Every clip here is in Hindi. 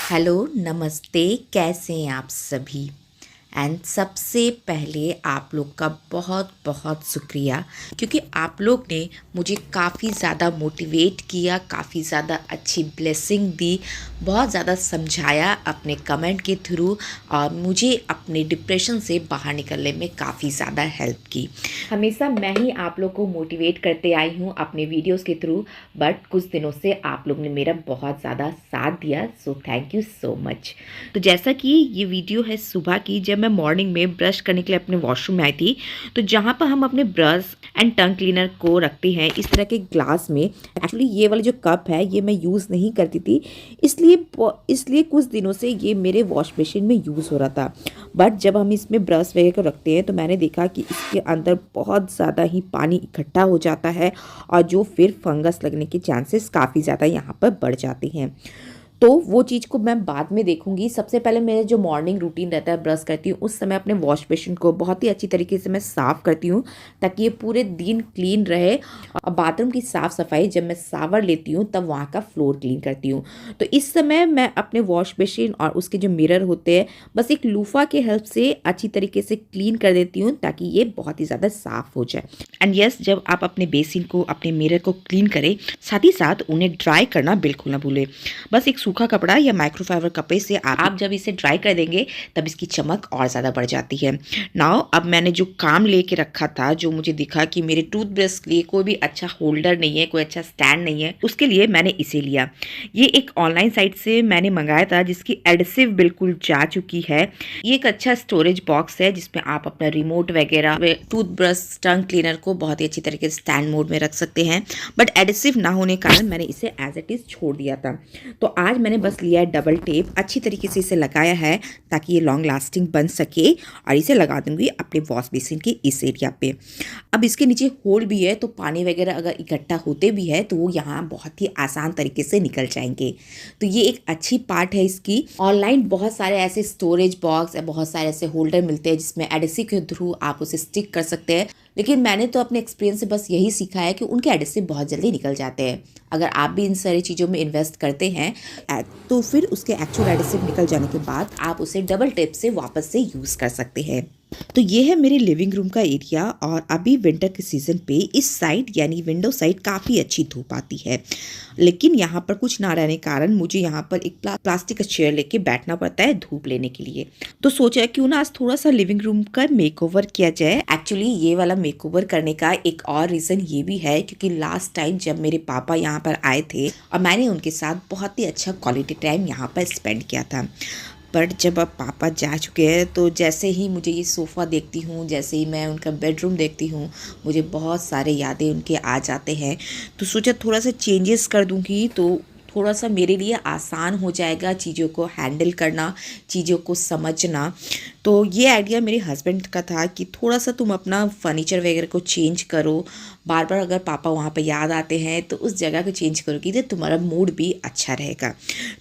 हेलो, नमस्ते, कैसे हैं आप सभी? एंड सबसे पहले आप लोग का बहुत बहुत शुक्रिया, क्योंकि आप लोग ने मुझे काफ़ी ज़्यादा मोटिवेट किया, काफ़ी ज़्यादा अच्छी ब्लेसिंग दी, बहुत ज़्यादा समझाया अपने कमेंट के थ्रू और मुझे अपने डिप्रेशन से बाहर निकलने में काफ़ी ज़्यादा हेल्प की। हमेशा मैं ही आप लोग को मोटिवेट करते आई हूँ अपने वीडियोस के थ्रू, बट कुछ दिनों से आप लोग ने मेरा बहुत ज़्यादा साथ दिया, so thank you so much. तो जैसा कि ये वीडियो है सुबह की, जब मैं मॉर्निंग में ब्रश करने के लिए अपने वॉशरूम में आई थी, तो जहाँ पर हम अपने ब्रश एंड टंग क्लीनर को रखते हैं इस तरह के ग्लास में, एक्चुअली ये वाला जो कप है ये मैं यूज़ नहीं करती थी, इसलिए कुछ दिनों से ये मेरे वॉश बेसिन में यूज़ हो रहा था। बट जब हम इसमें ब्रश वगैरह को रखते हैं तो मैंने देखा कि इसके अंदर बहुत ज़्यादा ही पानी इकट्ठा हो जाता है और जो फिर फंगस लगने के चांसेस काफ़ी ज़्यादा यहाँ पर बढ़ जाते हैं। तो वो चीज़ को मैं बाद में देखूंगी। सबसे पहले मेरा जो मॉर्निंग रूटीन रहता है, ब्रश करती हूँ उस समय अपने वॉश बेसिन को बहुत ही अच्छी तरीके से मैं साफ़ करती हूँ ताकि ये पूरे दिन क्लीन रहे। और बाथरूम की साफ़ सफाई जब मैं शावर लेती हूँ तब वहाँ का फ्लोर क्लीन करती हूँ। तो इस समय मैं अपने वॉश बेसिन और उसके जो मिरर होते हैं बस एक लूफा के हेल्प से अच्छी तरीके से क्लीन कर देती हूँ ताकि ये बहुत ही ज़्यादा साफ़ हो जाए। एंड यस, जब आप अपने बेसिन को, अपने मिरर को क्लीन करें, साथ ही साथ उन्हें ड्राई करना बिल्कुल ना भूलें। बस एक सूखा कपड़ा या माइक्रोफाइबर कपड़े से आप जब इसे ड्राई कर देंगे तब इसकी चमक और ज़्यादा बढ़ जाती है। नाउ अब मैंने जो काम लेके रखा था, जो मुझे दिखा कि मेरे टूथब्रश के लिए कोई भी अच्छा होल्डर नहीं है, कोई अच्छा स्टैंड नहीं है, उसके लिए मैंने इसे लिया। ये एक ऑनलाइन साइट से मैंने मंगाया था जिसकी एडसिव बिल्कुल जा चुकी है। ये एक अच्छा स्टोरेज बॉक्स है जिसमें आप अपना रिमोट वगैरह, टूथब्रश, टंग क्लीनर को बहुत ही अच्छी तरीके से स्टैंड मोड में रख सकते हैं। बट एडसिव ना होने के कारण मैंने इसे एज इट इज़ छोड़ दिया था। तो आज मैंने बस लिया है डबल टेप, अच्छी तरीके से इसे लगाया है ताकि ये लॉन्ग लास्टिंग बन सके, और इसे लगा दूंगी अपने वॉश बेसिन के इस एरिया पे। अब इसके नीचे होल भी है तो पानी वगैरह अगर इकट्ठा होते भी है तो वो यहाँ बहुत ही आसान तरीके से निकल जाएंगे। तो ये एक अच्छी पार्ट है इसकी। ऑनलाइन बहुत सारे ऐसे स्टोरेज बॉक्स या बहुत सारे ऐसे होल्डर मिलते हैं जिसमें एडहेसिव के थ्रू आप उसे स्टिक कर सकते हैं, लेकिन मैंने तो अपने एक्सपीरियंस से बस यही सीखा है कि उनके एडहेसिव बहुत जल्दी निकल जाते हैं। अगर आप भी इन सारी चीज़ों में इन्वेस्ट करते हैं तो फिर उसके एक्चुअल एडहेसिव निकल जाने के बाद आप उसे डबल टेप से वापस से यूज़ कर सकते हैं। तो ये है मेरे लिविंग रूम का एरिया, और अभी विंटर के सीज़न पे इस साइड यानी विंडो साइड काफ़ी अच्छी धूप आती है, लेकिन यहाँ पर कुछ ना रहने कारण मुझे यहाँ पर एक प्लास्टिक का चेयर लेके बैठना पड़ता है धूप लेने के लिए। तो सोचा क्यों ना आज थोड़ा सा लिविंग रूम का मेकओवर किया जाए। एक्चुअली ये वाला मेकओवर करने का एक और रीज़न ये भी है क्योंकि लास्ट टाइम जब मेरे पापा यहाँ पर आए थे और मैंने उनके साथ बहुत ही अच्छा क्वालिटी टाइम यहाँ पर स्पेंड किया था, बट जब अब पापा जा चुके हैं तो जैसे ही मुझे ये सोफ़ा देखती हूँ, जैसे ही मैं उनका बेडरूम देखती हूँ, मुझे बहुत सारे यादें उनके आ जाते हैं। तो सोचा थोड़ा सा चेंजेस कर दूँगी तो थोड़ा सा मेरे लिए आसान हो जाएगा चीज़ों को हैंडल करना, चीज़ों को समझना। तो ये आइडिया मेरे हस्बैंड का था कि थोड़ा सा तुम अपना फर्नीचर वगैरह को चेंज करो, बार बार अगर पापा वहाँ पे याद आते हैं तो उस जगह को चेंज करोगी तो तुम्हारा मूड भी अच्छा रहेगा।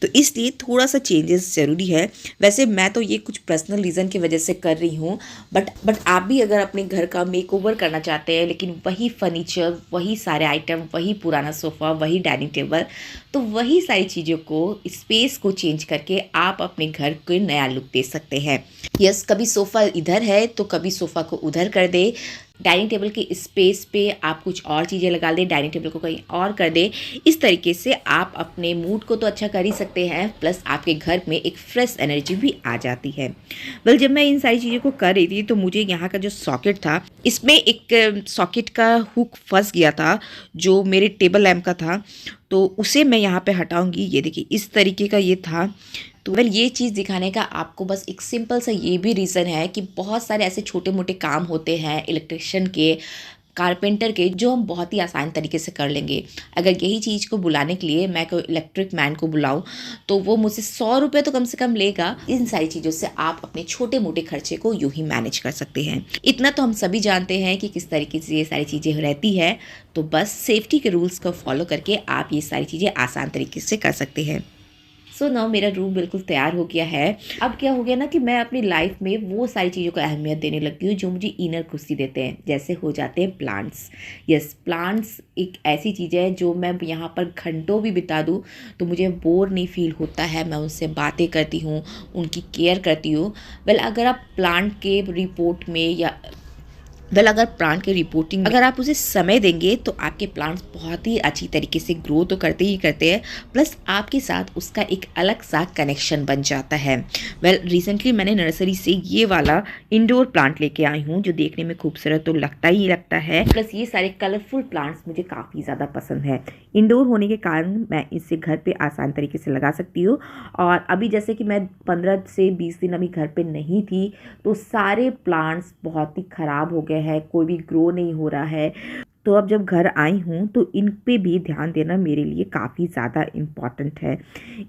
तो इसलिए थोड़ा सा चेंजेस ज़रूरी है। वैसे मैं तो ये कुछ पर्सनल रीज़न की वजह से कर रही हूँ, बट आप भी अगर अपने घर का मेकओवर करना चाहते हैं लेकिन वही फर्नीचर, वही सारे आइटम, वही पुराना सोफ़ा, वही डाइनिंग टेबल, तो वही सारी चीज़ों को, स्पेस को चेंज करके आप अपने घर को नया लुक दे सकते हैं। यस, कभी सोफ़ा इधर है तो कभी सोफ़ा को उधर कर दे, डाइनिंग टेबल के स्पेस पे आप कुछ और चीज़ें लगा दें, डाइनिंग टेबल को कहीं और कर दें। इस तरीके से आप अपने मूड को तो अच्छा कर ही सकते हैं, प्लस आपके घर में एक फ्रेश एनर्जी भी आ जाती है। वेल, जब मैं इन सारी चीज़ों को कर रही थी तो मुझे यहाँ का जो सॉकेट था, इसमें एक सॉकेट का हुक फंस गया था जो मेरे टेबल लैम्प का था, तो उसे मैं यहाँ पे हटाऊंगी। ये देखिए इस तरीके का ये था। तो वेल, ये चीज़ दिखाने का आपको बस एक सिंपल सा ये भी रीज़न है कि बहुत सारे ऐसे छोटे मोटे काम होते हैं इलेक्ट्रिशियन के, कारपेंटर के, जो हम बहुत ही आसान तरीके से कर लेंगे। अगर यही चीज़ को बुलाने के लिए मैं कोई इलेक्ट्रिक मैन को बुलाऊं तो वो मुझसे 100 रुपये तो कम से कम लेगा। इन सारी चीज़ों से आप अपने छोटे मोटे खर्चे को यूं ही मैनेज कर सकते हैं। इतना तो हम सभी जानते हैं कि किस तरीके से ये सारी चीज़ें रहती है, तो बस सेफ्टी के रूल्स को फॉलो करके आप ये सारी चीज़ें आसान तरीके से कर सकते हैं। सो नाउ मेरा रूम बिल्कुल तैयार हो गया है। अब क्या हो गया ना कि मैं अपनी लाइफ में वो सारी चीज़ों को अहमियत देने लगी हूँ जो मुझे इनर खुशी देते हैं, जैसे हो जाते हैं प्लांट्स। यस, प्लांट्स एक ऐसी चीज़ है जो मैं यहाँ पर घंटों भी बिता दूँ तो मुझे बोर नहीं फील होता है। मैं उनसे बातें करती हूँ, उनकी केयर करती हूँ। वेल अगर आप प्लांट के रिपोर्ट में या अगर प्लांट की रिपोर्टिंग अगर आप उसे समय देंगे तो आपके प्लांट्स बहुत ही अच्छी तरीके से ग्रो तो करते ही करते हैं, प्लस आपके साथ उसका एक अलग सा कनेक्शन बन जाता है। वेल रिसेंटली मैंने नर्सरी से ये वाला इंडोर प्लांट लेके आई हूँ जो देखने में खूबसूरत तो लगता ही लगता है, प्लस ये सारे कलरफुल प्लांट्स मुझे काफ़ी ज़्यादा पसंद है। इंडोर होने के कारण मैं इसे घर पे आसान तरीके से लगा सकती हूँ। और अभी जैसे कि मैं 15 से 20 दिन अभी घर पे नहीं थी तो सारे प्लांट्स बहुत ही ख़राब हो गए हैं, कोई भी ग्रो नहीं हो रहा है। तो अब जब घर आई हूँ तो इन पे भी ध्यान देना मेरे लिए काफ़ी ज़्यादा इम्पॉर्टेंट है।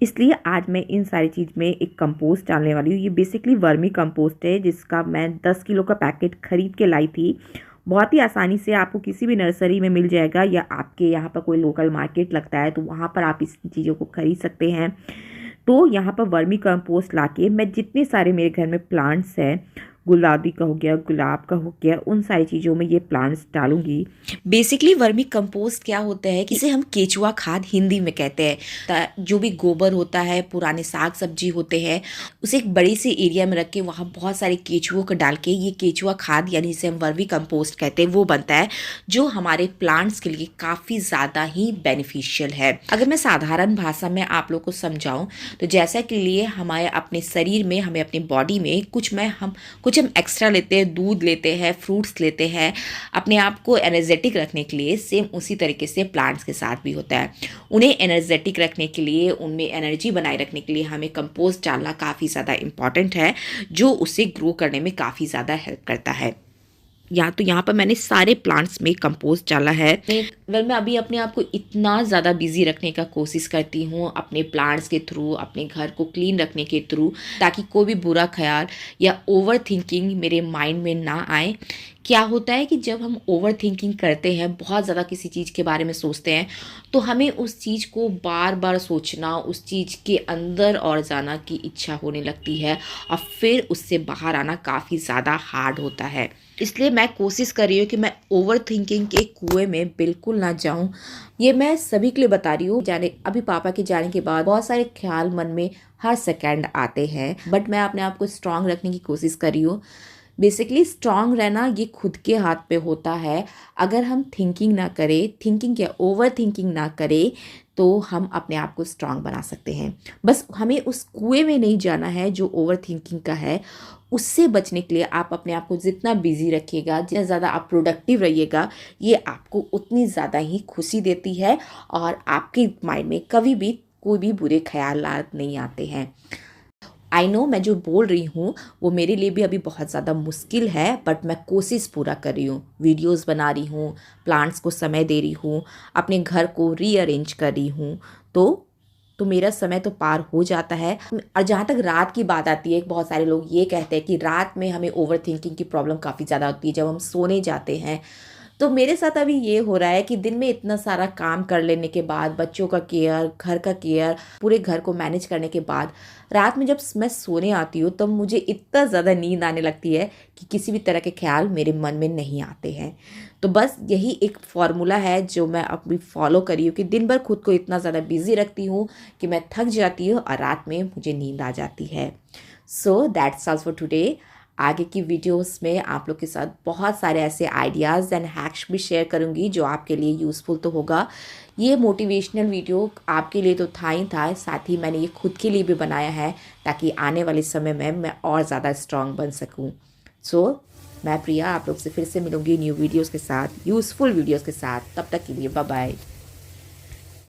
इसलिए आज मैं इन सारी चीज़ में एक कंपोस्ट डालने वाली हूँ। ये बेसिकली वर्मी कंपोस्ट है जिसका मैं 10 किलो का पैकेट ख़रीद के लाई थी। बहुत ही आसानी से आपको किसी भी नर्सरी में मिल जाएगा या आपके यहाँ पर कोई लोकल मार्केट लगता है तो वहाँ पर आप इस चीज़ों को खरीद सकते हैं। तो यहाँ पर वर्मी कंपोस्ट लाके मैं जितने सारे मेरे घर में प्लांट्स हैं, गुलाबी का हो गया, गुलाब का हो गया, उन सारी चीज़ों में ये प्लांट्स डालूंगी। बेसिकली वर्मी कंपोस्ट क्या होता है कि इसे हम केचुआ खाद हिंदी में कहते हैं। जो भी गोबर होता है, पुराने साग सब्जी होते हैं, उसे एक बड़ी सी एरिया में रख के वहाँ बहुत सारे केचुओं को डाल के ये केचुआ खाद यानी जिसे हम वर्मी कंपोस्ट कहते हैं वो बनता है, जो हमारे प्लांट्स के लिए काफ़ी ज़्यादा ही बेनिफिशियल है। अगर मैं साधारण भाषा में आप लोग को समझाऊँ तो जैसा के लिए हमारे अपने शरीर में, हमें अपनी बॉडी में कुछ हम एक्स्ट्रा लेते हैं, दूध लेते हैं, फ्रूट्स लेते हैं अपने आप को एनर्जेटिक रखने के लिए, सेम उसी तरीके से प्लांट्स के साथ भी होता है। उन्हें एनर्जेटिक रखने के लिए, उनमें एनर्जी बनाए रखने के लिए हमें कंपोस्ट डालना काफ़ी ज़्यादा इम्पॉर्टेंट है, जो उसे ग्रो करने में काफ़ी ज़्यादा हेल्प करता है। यहाँ पर मैंने सारे प्लांट्स में कंपोस्ट डाला है। मैं अभी अपने आप को इतना ज़्यादा बिजी रखने का कोशिश करती हूँ अपने प्लांट्स के थ्रू, अपने घर को क्लीन रखने के थ्रू, ताकि कोई भी बुरा ख्याल या ओवर थिंकिंग मेरे माइंड में ना आए। क्या होता है कि जब हम ओवर थिंकिंग करते हैं, बहुत ज़्यादा किसी चीज़ के बारे में सोचते हैं, तो हमें उस चीज़ को बार बार सोचना, उस चीज़ के अंदर और जाना की इच्छा होने लगती है और फिर उससे बाहर आना काफ़ी ज़्यादा हार्ड होता है। इसलिए मैं कोशिश कर रही हूँ कि मैं ओवर थिंकिंग के कुएं में बिल्कुल ना जाऊँ। ये मैं सभी के लिए बता रही हूँ। अभी पापा के जाने के बाद बहुत सारे ख्याल मन में हर सेकंड आते हैं, बट मैं अपने आप को स्ट्रांग रखने की कोशिश कर रही हूँ। बेसिकली स्ट्रांग रहना ये खुद के हाथ पे होता है। अगर हम थिंकिंग ना करें, थिंकिंग क्या ओवर थिंकिंग ना करें, तो हम अपने आप को स्ट्रांग बना सकते हैं। बस हमें उस कुएं में नहीं जाना है जो ओवर थिंकिंग का है। उससे बचने के लिए आप अपने आप को जितना बिजी रखिएगा, जितना ज़्यादा आप प्रोडक्टिव रहिएगा, ये आपको उतनी ज़्यादा ही खुशी देती है और आपके माइंड में कभी भी कोई भी बुरे ख्यालात नहीं आते हैं। आई नो मैं जो बोल रही हूँ वो मेरे लिए भी अभी बहुत ज़्यादा मुश्किल है, बट मैं कोशिश पूरा कर रही हूँ। वीडियोस बना रही हूँ, प्लांट्स को समय दे रही हूँ, अपने घर को रीअरेंज कर रही हूँ, तो मेरा समय तो पार हो जाता है। और जहाँ तक रात की बात आती है, बहुत सारे लोग ये कहते हैं कि रात में हमें ओवर थिंकिंग की प्रॉब्लम काफ़ी ज़्यादा होती है जब हम सोने जाते हैं। तो मेरे साथ अभी ये हो रहा है कि दिन में इतना सारा काम कर लेने के बाद, बच्चों का केयर, घर का केयर, पूरे घर को मैनेज करने के बाद, रात में जब मैं सोने आती हूँ तब मुझे इतना ज़्यादा नींद आने लगती है कि किसी भी तरह के ख्याल मेरे मन में नहीं आते हैं। तो बस यही एक फॉर्मूला है जो मैं अभी फॉलो करी हूँ कि दिन भर खुद को इतना ज़्यादा बिजी रखती हूँ कि मैं थक जाती हूँ और रात में मुझे नींद आ जाती है। So that's all for today. आगे की वीडियोस में आप लोग के साथ बहुत सारे ऐसे आइडियाज़ एंड हैक्स भी शेयर करूंगी जो आपके लिए यूज़फुल तो होगा। ये मोटिवेशनल वीडियो आपके लिए तो था ही था, साथ ही मैंने ये खुद के लिए भी बनाया है ताकि आने वाले समय में मैं और ज़्यादा स्ट्रॉन्ग बन सकूं। सो मैं प्रिया आप लोग से फिर से मिलूंगी न्यू वीडियोस के साथ, यूज़फुल वीडियोस के साथ। तब तक के लिए बाय बाय।